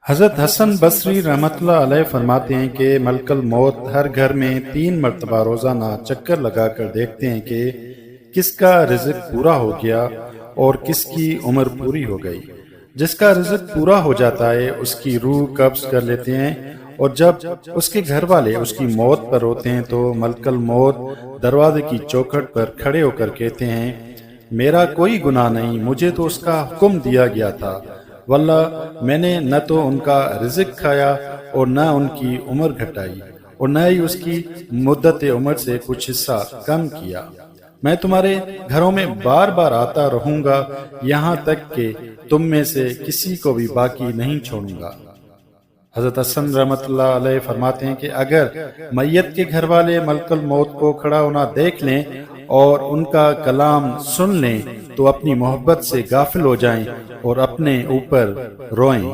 حضرت حسن بصری رحمۃ اللہ علیہ فرماتے ہیں کہ ملک الموت ہر گھر میں 3 مرتبہ روزانہ چکر لگا کر دیکھتے ہیں کہ کس کا رزق پورا ہو گیا اور کس کی عمر پوری ہو گئی۔ جس کا رزق پورا ہو جاتا ہے اس کی روح قبض کر لیتے ہیں، اور جب اس کے گھر والے اس کی موت پر روتے ہیں تو ملک الموت دروازے کی چوکھٹ پر کھڑے ہو کر کہتے ہیں، میرا کوئی گناہ نہیں، مجھے تو اس کا حکم دیا گیا تھا، واللہ میں نے نہ تو ان کا رزق کھایا اور نہ ان کی عمر گھٹائی اور نہ ہی اس کی مدت عمر سے کچھ حصہ کم کیا۔ میں تمہارے گھروں میں بار بار آتا رہوں گا یہاں تک کہ تم میں سے کسی کو بھی باقی نہیں چھوڑوں گا۔ حضرت حسن رحمۃ اللہ علیہ فرماتے ہیں کہ اگر میت کے گھر والے ملک الموت کو کھڑا ہونا دیکھ لیں اور ان کا کلام سن لیں تو اپنی محبت سے غافل ہو جائیں اور اپنے اوپر روئیں۔